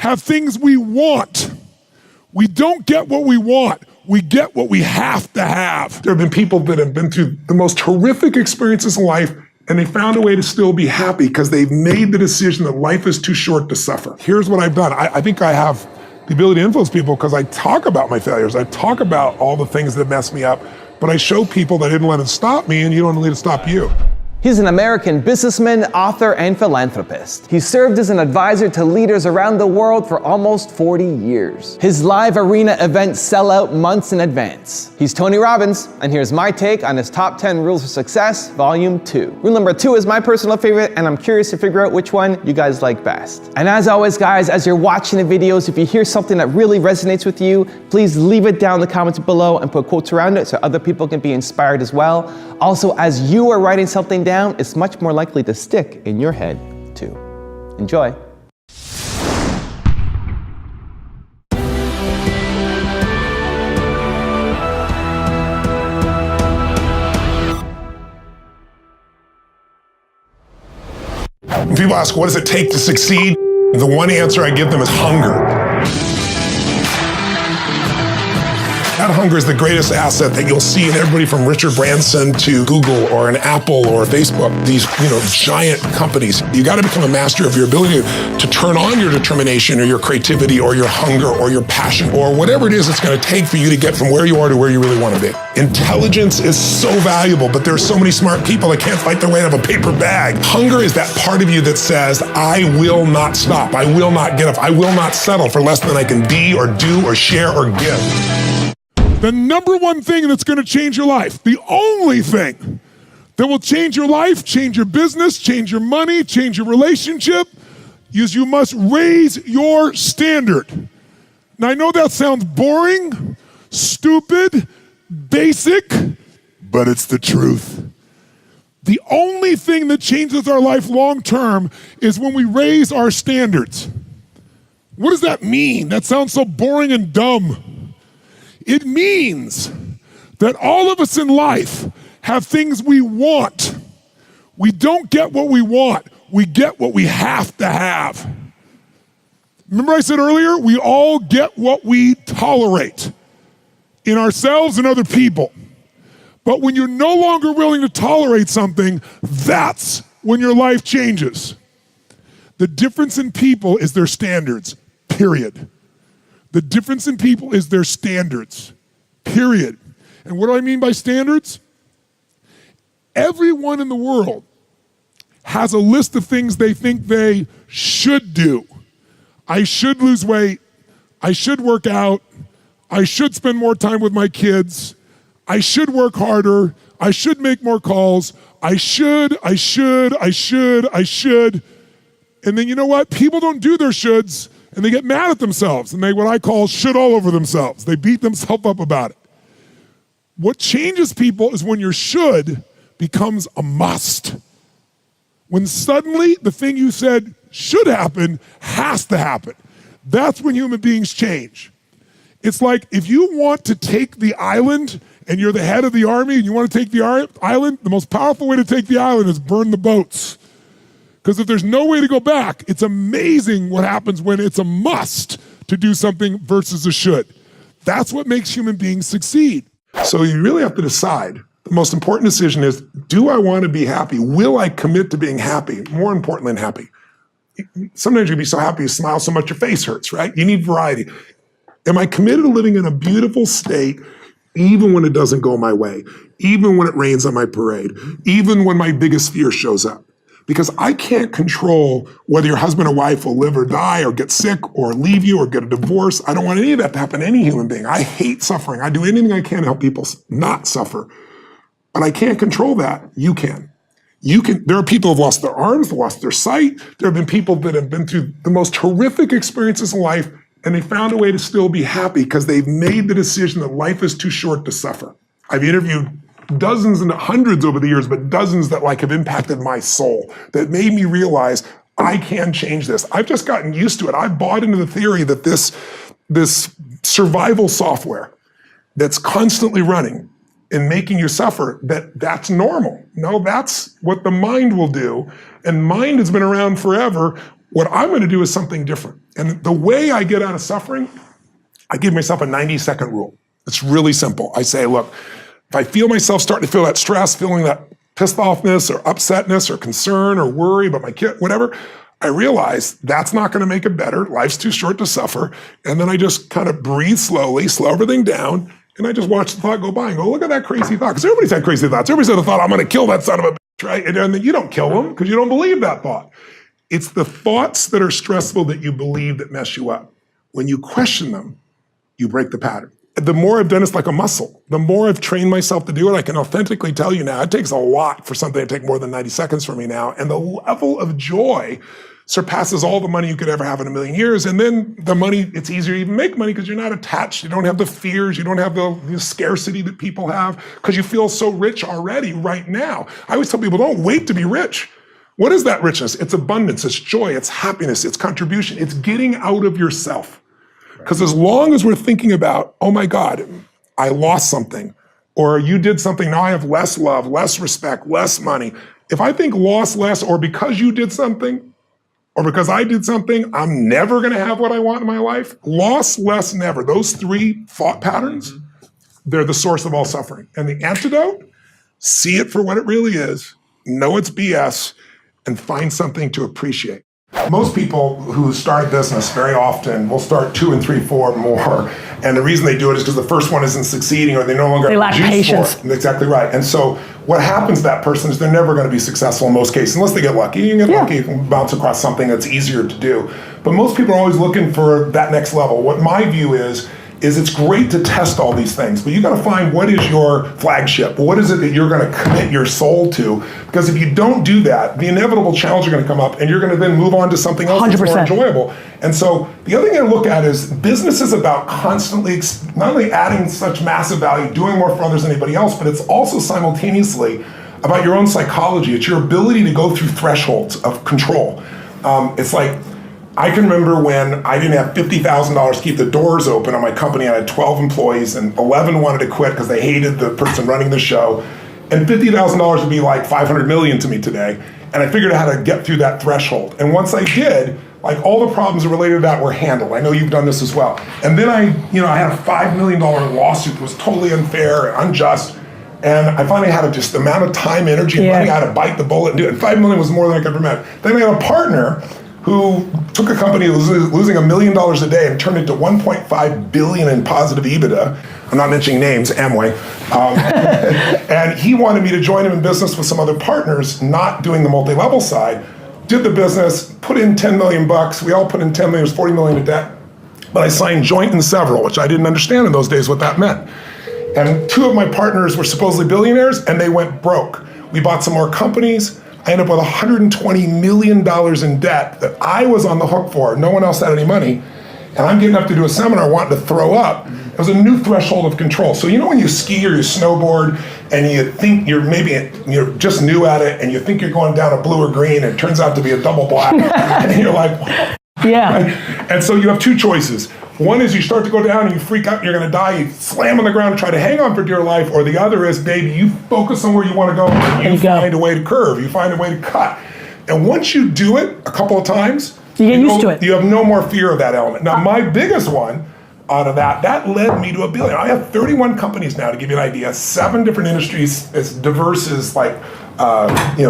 have things we want. We don't get what we want. We get what we have to have. There have been people that have been through the most horrific experiences in life, and they found a way to still be happy because they've made the decision that life is too short to suffer. Here's what I've done. I think I have the ability to influence people because I talk about my failures. I talk about all the things that mess me up, but I show people that I didn't let it stop me, and you don't let it stop you. He's an American businessman, author, and philanthropist. He served as an advisor to leaders around the world for almost 40 years. His live arena events sell out months in advance. He's Tony Robbins, and here's my take on his top 10 rules for success, volume 2. Rule number 2 is my personal favorite, and I'm curious to figure out which one you guys like best. And as always, guys, as you're watching the videos, if you hear something that really resonates with you, please leave it down in the comments below and put quotes around it so other people can be inspired as well. Also, as you are writing something down, it's much more likely to stick in your head too. Enjoy. When people ask, what does it take to succeed? The one answer I give them is hunger. That hunger is the greatest asset that you'll see in everybody from Richard Branson to Google or an Apple or Facebook, these giant companies. You got to become a master of your ability to turn on your determination or your creativity or your hunger or your passion or whatever it is it's going to take for you to get from where you are to where you really want to be. Intelligence is so valuable, but there are so many smart people that can't fight their way out of a paper bag. Hunger is that part of you that says, I will not stop. I will not get up. I will not settle for less than I can be or do or share or give. The number one thing that's going to change your life, the only thing that will change your life, change your business, change your money, change your relationship, is you must raise your standard. Now, I know that sounds boring, stupid, basic, but it's the truth. The only thing that changes our life long term is when we raise our standards. What does that mean? That sounds so boring and dumb. It means that all of us in life have things we want. We don't get what we want. We get what we have to have. Remember I said earlier, we all get what we tolerate in ourselves and other people. But when you're no longer willing to tolerate something, that's when your life changes. The difference in people is their standards, period. The difference in people is their standards, period. And what do I mean by standards? Everyone in the world has a list of things they think they should do. I should lose weight. I should work out. I should spend more time with my kids. I should work harder. I should make more calls. I should. And then you know what? People don't do their shoulds. And they get mad at themselves, and they what I call should all over themselves. They beat themselves up about it. What changes people is when your should becomes a must. When suddenly the thing you said should happen has to happen. That's when human beings change. It's like if you want to take the island and you're the head of the army and you want to take the island, the most powerful way to take the island is burn the boats. Because if there's no way to go back, it's amazing what happens when it's a must to do something versus a should. That's what makes human beings succeed. So you really have to decide. The most important decision is, do I want to be happy? Will I commit to being happy? More important than happy. Sometimes you'll be so happy you smile so much your face hurts, right? You need variety. Am I committed to living in a beautiful state even when it doesn't go my way? Even when it rains on my parade? Even when my biggest fear shows up? Because I can't control whether your husband or wife will live or die or get sick or leave you or get a divorce. I don't want any of that to happen to any human being. I hate suffering. I do anything I can to help people not suffer. But I can't control that. You can. There are people who have lost their arms, lost their sight. There have been people that have been through the most horrific experiences in life, and they found a way to still be happy because they've made the decision that life is too short to suffer. I've interviewed dozens and hundreds over the years, but dozens that have impacted my soul, that made me realize I can change this. I've just gotten used to it. I've bought into the theory that this survival software that's constantly running and making you suffer, that's normal. No, that's what the mind will do. And mind has been around forever. What I'm going to do is something different. And the way I get out of suffering, I give myself a 90-second rule. It's really simple. I say, look, if I feel myself starting to feel that stress, feeling that pissed offness or upsetness or concern or worry about my kid, whatever, I realize that's not going to make it better. Life's too short to suffer. And then I just kind of breathe slowly, slow everything down, and I just watch the thought go by and go, look at that crazy thought. Because everybody's had crazy thoughts. Everybody's had a thought, I'm going to kill that son of a bitch, right? And then you don't kill them because you don't believe that thought. It's the thoughts that are stressful that you believe that mess you up. When you question them, you break the pattern. The more I've done it's like a muscle. The more I've trained myself to do it, I can authentically tell you now, it takes a lot for something to take more than 90 seconds for me now. And the level of joy surpasses all the money you could ever have in a million years. And then the money, it's easier to even make money because you're not attached. You don't have the fears. You don't have the scarcity that people have because you feel so rich already right now. I always tell people, don't wait to be rich. What is that richness? It's abundance, it's joy, it's happiness, it's contribution, it's getting out of yourself. Because as long as we're thinking about, oh my God, I lost something, or you did something, now I have less love, less respect, less money. If I think lost less, or because you did something, or because I did something, I'm never gonna have what I want in my life, lost less, never. Those three thought patterns, they're the source of all suffering. And the antidote, see it for what it really is, know it's BS, and find something to appreciate. Most people who start business very often will start 2 and 3, 4 more. And the reason they do it is because the first one isn't succeeding or they no longer lack patience. For it. Exactly right. And so what happens to that person is they're never going to be successful in most cases, unless they get lucky. You can get lucky, you can bounce across something that's easier to do. But most people are always looking for that next level. What my view is it's great to test all these things, but you got to find what is your flagship. What is it that you're going to commit your soul to? Because if you don't do that, the inevitable challenges are going to come up and you're going to then move on to something else 100%. That's more enjoyable. And so the other thing I look at is business is about constantly, not only adding such massive value, doing more for others than anybody else, but it's also simultaneously about your own psychology. It's your ability to go through thresholds of control. It's like, I can remember when I didn't have $50,000 to keep the doors open on my company. I had 12 employees and 11 wanted to quit because they hated the person running the show. And $50,000 would be like 500 million to me today. And I figured out how to get through that threshold. And once I did, like all the problems related to that were handled. I know you've done this as well. And then I had a $5 million lawsuit that was totally unfair and unjust. And I finally had just the amount of time, energy, and money I had to bite the bullet and do it. And $5 million was more than I could ever met. Then I had a partner who took a company that was losing $1 million a day and turned it to 1.5 billion in positive EBITDA. I'm not mentioning names, Amway. And he wanted me to join him in business with some other partners, not doing the multi-level side. Did the business, put in 10 million bucks. We all put in 10 million, it was 40 million in debt. But I signed joint and several, which I didn't understand in those days what that meant. And 2 of my partners were supposedly billionaires and they went broke. We bought some more companies. I ended up with $120 million in debt that I was on the hook for. No one else had any money. And I'm getting up to do a seminar wanting to throw up. It was a new threshold of control. So you know when you ski or you snowboard and you think you're just new at it and you think you're going down a blue or green and it turns out to be a double black. And you're like, yeah. And so you have 2 choices. One is you start to go down and you freak out and you're going to die. You slam on the ground and try to hang on for dear life. Or the other is, baby, you focus on where you want to go and you find a way to curve. You find a way to cut. And once you do it a couple of times, you get used to it. You have no more fear of that element. Now, my biggest one out of that led me to $1 billion. I have 31 companies now, to give you an idea, 7 different industries as diverse as like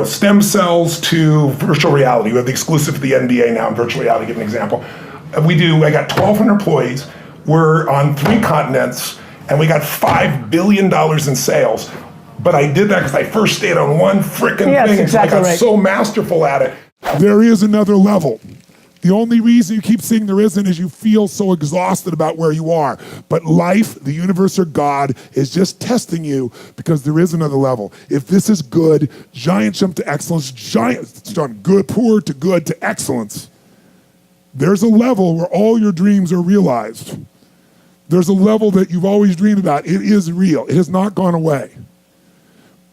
stem cells to virtual reality. We have the exclusive to the NBA now in virtual reality, give an example. I got 1,200 employees. We're on 3 continents, and we got $5 billion in sales. But I did that because I first stayed on one frickin' thing. Exactly, I got so masterful at it. There is another level. The only reason you keep saying there isn't is you feel so exhausted about where you are. But life, the universe, or God is just testing you because there is another level. If this is good, giant jump to excellence, good, poor to good to excellence. There's a level where all your dreams are realized. There's a level that you've always dreamed about. It is real. It has not gone away.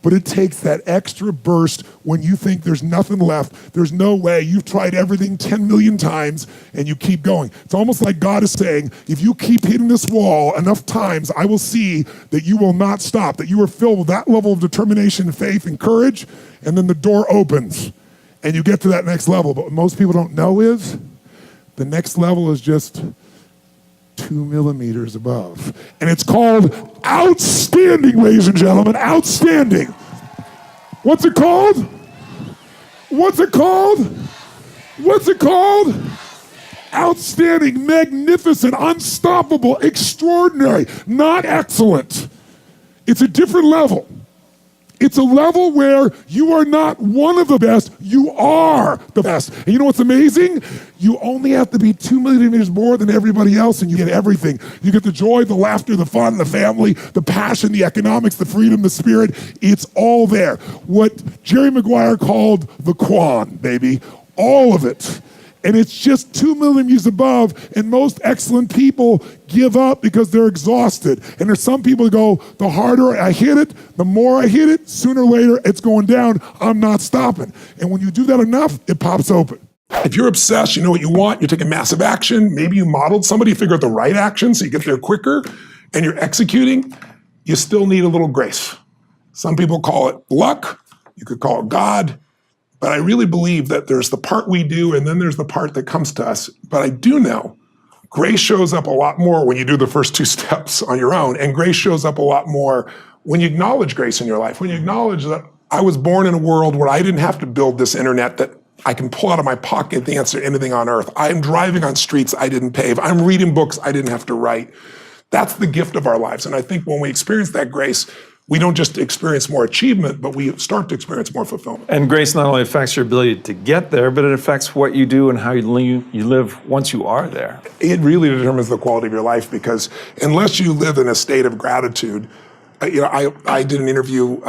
But it takes that extra burst when you think there's nothing left. There's no way. You've tried everything 10 million times and you keep going. It's almost like God is saying, if you keep hitting this wall enough times, I will see that you will not stop, that you are filled with that level of determination, faith, and courage, and then the door opens. and you get to that next level. But what most people don't know is the next level is just 2 millimeters above. And it's called outstanding, ladies and gentlemen, outstanding. What's it called? What's it called? What's it called? Outstanding, magnificent, unstoppable, extraordinary, not excellent. It's a different level. It's a level where you are not one of the best, you are the best. And you know what's amazing? You only have to be 2 millimeters more than everybody else and you get everything. You get the joy, the laughter, the fun, the family, the passion, the economics, the freedom, the spirit. It's all there. What Jerry Maguire called the Quan, baby. All of it. And it's just 2 millimeters above, and most excellent people give up because they're exhausted. And there's some people who go, the harder I hit it, the more I hit it, sooner or later it's going down, I'm not stopping. And when you do that enough, it pops open. If you're obsessed, you know what you want, you're taking massive action, maybe you modeled somebody, figure out the right action so you get there quicker, and you're executing, you still need a little grace. Some people call it luck, you could call it God, but I really believe that there's the part we do and then there's the part that comes to us. But I do know grace shows up a lot more when you do the first 2 steps on your own, and grace shows up a lot more when you acknowledge grace in your life, when you acknowledge that I was born in a world where I didn't have to build this internet that I can pull out of my pocket the answer to anything on earth. I'm driving on streets I didn't pave. I'm reading books I didn't have to write. That's the gift of our lives. And I think when we experience that grace, we don't just experience more achievement, but we start to experience more fulfillment. And grace not only affects your ability to get there, but it affects what you do and how you live once you are there. It really determines the quality of your life, because unless you live in a state of gratitude, I did an interview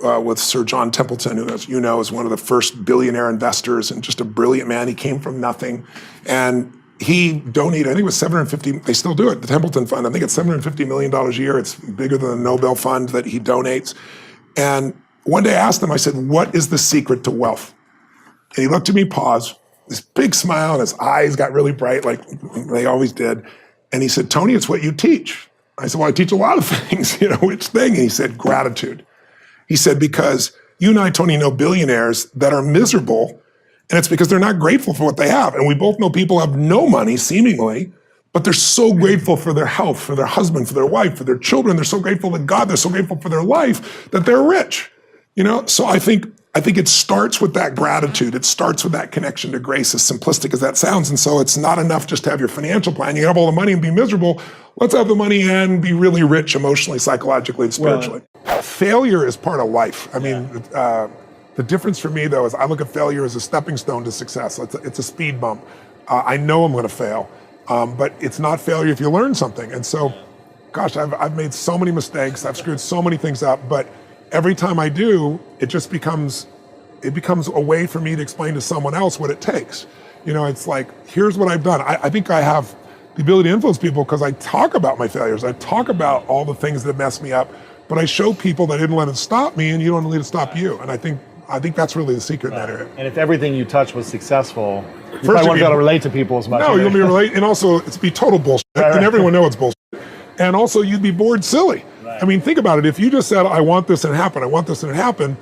with Sir John Templeton, who, as you know, is one of the first billionaire investors and just a brilliant man. He came from nothing, and he donated, I think it was $750, they still do it, the Templeton Fund, I think it's $750 million a year. It's bigger than the Nobel Fund that he donates. And one day I asked him, I said, what is the secret to wealth? And he looked at me, paused, this big smile, and his eyes got really bright, like they always did. And he said, Tony, it's what you teach. I said, well, I teach a lot of things, which thing? And he said, gratitude. He said, because you and I, Tony, know billionaires that are miserable, and it's because they're not grateful for what they have. And we both know people have no money, seemingly, but they're so grateful for their health, for their husband, for their wife, for their children. They're so grateful to God. They're so grateful for their life that they're rich. So I think it starts with that gratitude. It starts with that connection to grace, as simplistic as that sounds. And so it's not enough just to have your financial plan. You can have all the money and be miserable. Let's have the money and be really rich emotionally, psychologically, and spiritually. Failure is part of life. I mean, the difference for me, though, is I look at failure as a stepping stone to success. It's a speed bump. I know I'm going to fail, but it's not failure if you learn something. And so, gosh, I've made so many mistakes. I've screwed so many things up, but every time I do, it just becomes a way for me to explain to someone else what it takes. It's like, here's what I've done. I think I have the ability to influence people because I talk about my failures. I talk about all the things that messed me up, but I show people that I didn't let it stop me, and you don't let it stop you. And I think that's really the secret in that area. And if everything you touch was successful, you probably wouldn't be able to relate to people as much. No, you'll be relate, and also it's be total bullshit, and everyone knows it's bullshit. And also you'd be bored silly. Right. I mean, think about it. If you just said, I want this and happen, I want this and happen,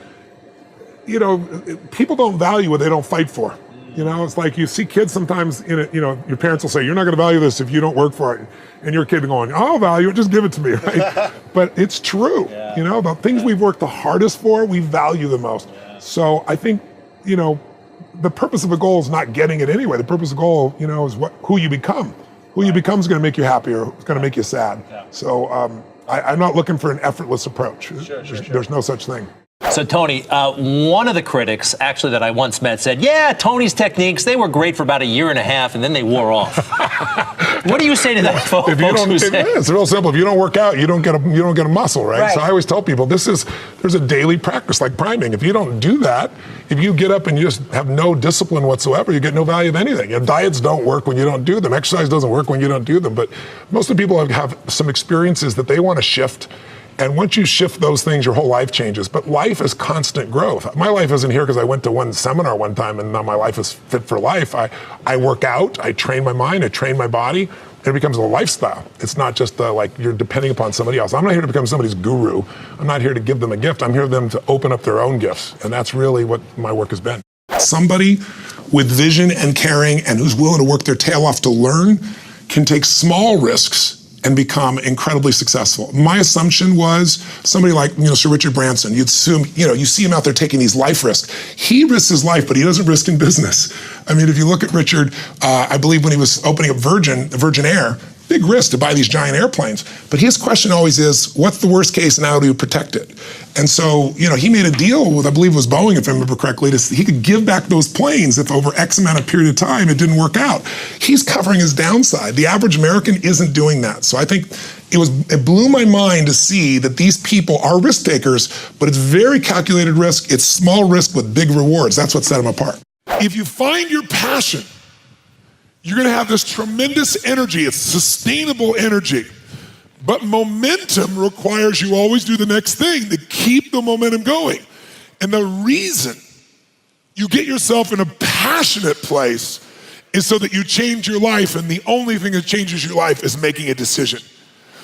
people don't value what they don't fight for. It's like you see kids sometimes your parents will say, you're not going to value this if you don't work for it. And your kid going, I'll value it, just give it to me, right? But it's true. Yeah. The things we've worked the hardest for, we value the most. Yeah. So I think, the purpose of a goal is not getting it anyway. The purpose of a goal, is who you become. Who you become is going to make you happy or it's going to make you sad. Yeah. So I'm not looking for an effortless approach. Sure. There's no such thing. So, Tony, one of the critics, actually, that I once met said, yeah, Tony's techniques, they were great for about 1.5 years, and then they wore off. What do you say to that, folks? It's real simple. If you don't work out, you don't get a muscle, right? So I always tell people, there's a daily practice like priming. If you don't do that, if you get up and you just have no discipline whatsoever, you get no value of anything. Diets don't work when you don't do them. Exercise doesn't work when you don't do them. But most of the people have some experiences that they want to shift. And once you shift those things, your whole life changes. But life is constant growth. My life isn't here because I went to one seminar one time and now my life is fit for life. I work out, I train my mind, I train my body, and it becomes a lifestyle. It's not just like you're depending upon somebody else. I'm not here to become somebody's guru. I'm not here to give them a gift. I'm here for them to open up their own gifts. And that's really what my work has been. Somebody with vision and caring and who's willing to work their tail off to learn can take small risks and become incredibly successful. My assumption was somebody like, Sir Richard Branson. You'd assume, you see him out there taking these life risks. He risks his life, but he doesn't risk in business. I mean, if you look at Richard, I believe when he was opening up Virgin Air, big risk to buy these giant airplanes. But his question always is, what's the worst case and how do you protect it? And so, he made a deal with, I believe it was Boeing, if I remember correctly, he could give back those planes if over X amount of period of time it didn't work out. He's covering his downside. The average American isn't doing that. So I think it blew my mind to see that these people are risk takers, but it's very calculated risk. It's small risk with big rewards. That's what set them apart. If you find your passion, you're gonna have this tremendous energy. It's sustainable energy. But momentum requires you always do the next thing to keep the momentum going. And the reason you get yourself in a passionate place is so that you change your life, and the only thing that changes your life is making a decision.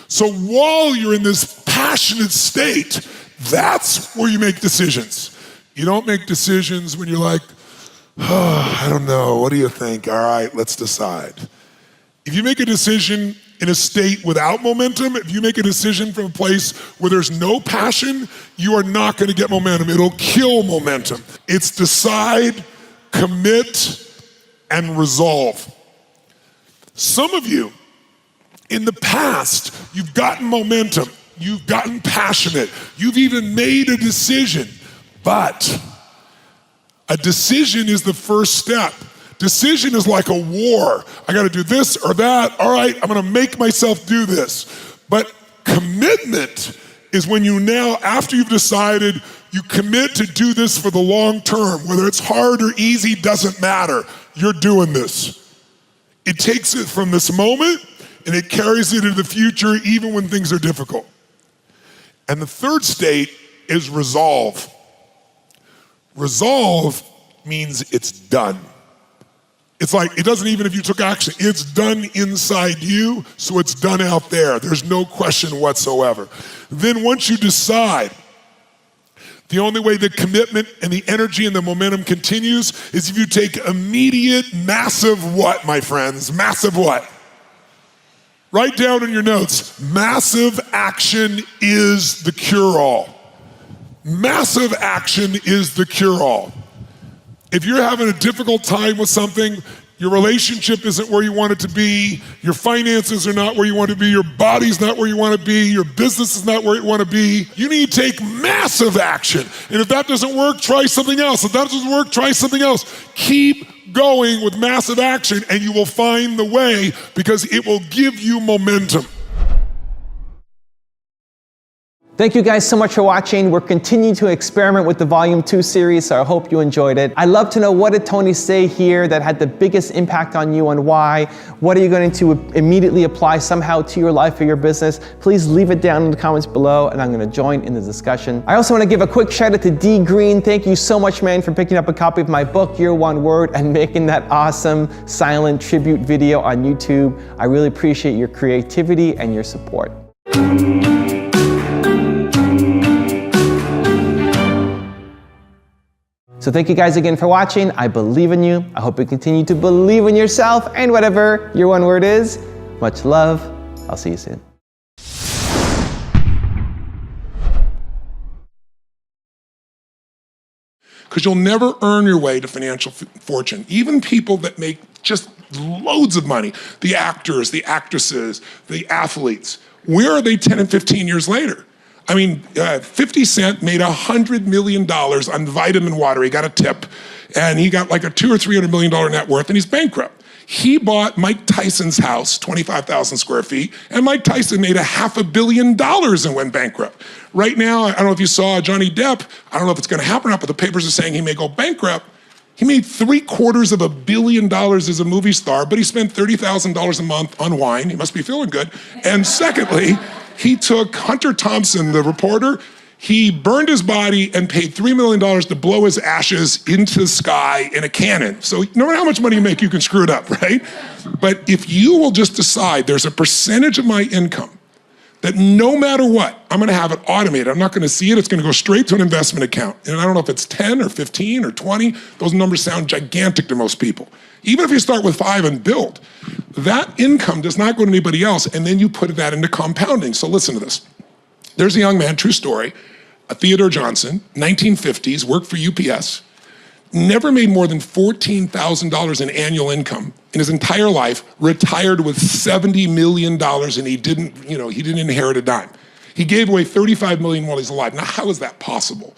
So while you're in this passionate state, that's where you make decisions. You don't make decisions when you're like, oh, I don't know, what do you think? All right, let's decide. If you make a decision in a state without momentum, if you make a decision from a place where there's no passion, you are not gonna get momentum. It'll kill momentum. It's decide, commit, and resolve. Some of you, in the past, you've gotten momentum, you've gotten passionate, you've even made a decision, but a decision is the first step. Decision is like a war. I gotta do this or that. All right, I'm gonna make myself do this. But commitment is when you now, after you've decided, you commit to do this for the long term. Whether it's hard or easy, doesn't matter. You're doing this. It takes it from this moment and it carries it into the future even when things are difficult. And the third state is resolve. Resolve means it's done. It's like, it doesn't even if you took action, it's done inside you, so it's done out there. There's no question whatsoever. Then once you decide, the only way the commitment and the energy and the momentum continues is if you take immediate, massive what, my friends? Massive what? Write down in your notes, massive action is the cure-all. Massive action is the cure-all. If you're having a difficult time with something, your relationship isn't where you want it to be, your finances are not where you want to be, your body's not where you want to be, your business is not where you want to be, you need to take massive action. And if that doesn't work, try something else. If that doesn't work, try something else. Keep going with massive action and you will find the way because it will give you momentum. Thank you guys so much for watching. We're continuing to experiment with the Volume 2 series, so I hope you enjoyed it. I'd love to know, what did Tony say here that had the biggest impact on you and why? What are you going to immediately apply somehow to your life or your business? Please leave it down in the comments below and I'm going to join in the discussion. I also want to give a quick shout out to D Green. Thank you so much, man, for picking up a copy of my book, Your One Word, and making that awesome silent tribute video on YouTube. I really appreciate your creativity and your support. So thank you guys again for watching. I believe in you. I hope you continue to believe in yourself and whatever your one word is. Much love. I'll see you soon. Because you'll never earn your way to financial fortune. Even people that make just loads of money, the actors, the actresses, the athletes, where are they 10 and 15 years later? I mean, 50 Cent made $100 million on vitamin water. He got a tip, and he got like a $200 or $300 million net worth, and he's bankrupt. He bought Mike Tyson's house, 25,000 square feet, and Mike Tyson made $500 million and went bankrupt. Right now, I don't know if you saw Johnny Depp, I don't know if it's gonna happen or not, but the papers are saying he may go bankrupt. He made $750 million as a movie star, but he spent $30,000 a month on wine. He must be feeling good. And secondly, he took Hunter Thompson, the reporter, he burned his body and paid $3 million to blow his ashes into the sky in a cannon. So no matter how much money you make, you can screw it up, right? But if you will just decide there's a percentage of my income that no matter what, I'm gonna have it automated. I'm not gonna see it, it's gonna go straight to an investment account. And I don't know if it's 10 or 15 or 20, those numbers sound gigantic to most people. Even if you start with 5 and build, that income does not go to anybody else, and then you put that into compounding. So listen to this. There's a young man, true story, Theodore Johnson, 1950s, worked for UPS, never made more than $14,000 in annual income in his entire life, retired with $70 million, and he didn't inherit a dime. He gave away $35 million while he's alive. Now, how is that possible?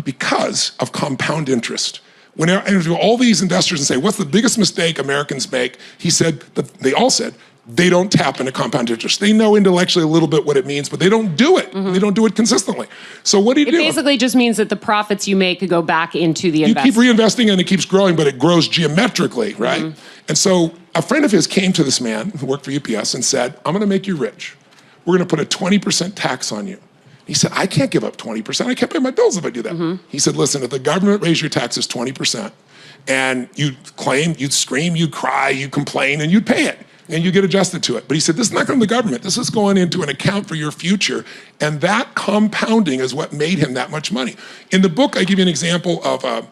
Because of compound interest. When I interview all these investors and say, what's the biggest mistake Americans make? He said, they all said, they don't tap into compound interest. They know intellectually a little bit what it means, but they don't do it. They don't do it consistently. So what do you do? It basically just means that the profits you make could go back into the investment. You keep reinvesting and it keeps growing, but it grows geometrically, right? And so a friend of his came to this man who worked for UPS and said, I'm gonna make you rich. We're gonna put a 20% tax on you. He said, I can't give up 20%. I can't pay my bills if I do that. He said, listen, if the government raised your taxes 20%, and you'd claim, you'd scream, you'd cry, you'd complain, and you'd pay it. And you get adjusted to it. But he said, this is not going to the government. This is going into an account for your future. And that compounding is what made him that much money. In the book, I give you an example of an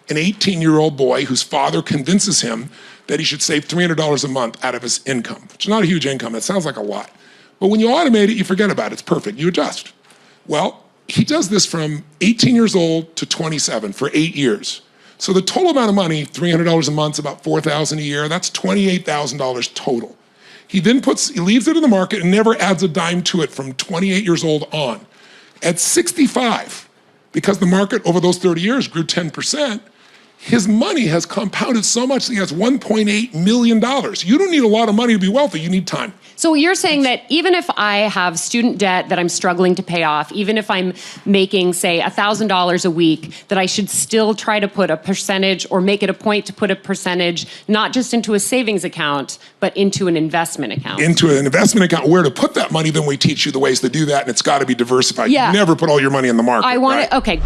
18-year-old boy whose father convinces him that he should save $300 a month out of his income, which is not a huge income. It sounds like a lot. But when you automate it, you forget about it. It's perfect. You adjust. Well, he does this from 18 years old to 27 for 8 years. So the total amount of money, $300 a month, about $4,000 a year, that's $28,000 total. He then leaves it in the market and never adds a dime to it from 28 years old on. At 65, because the market over those 30 years grew 10%, his money has compounded so much that he has $1.8 million. You don't need a lot of money to be wealthy, you need time. So you're saying that even if I have student debt that I'm struggling to pay off, even if I'm making, say, $1,000 a week, that I should still try to put a percentage or make it a point to put a percentage, not just into a savings account, but into an investment account. Into an investment account, where to put that money, then we teach you the ways to do that, and it's got to be diversified. Yeah. You never put all your money in the market. I want right? it, okay.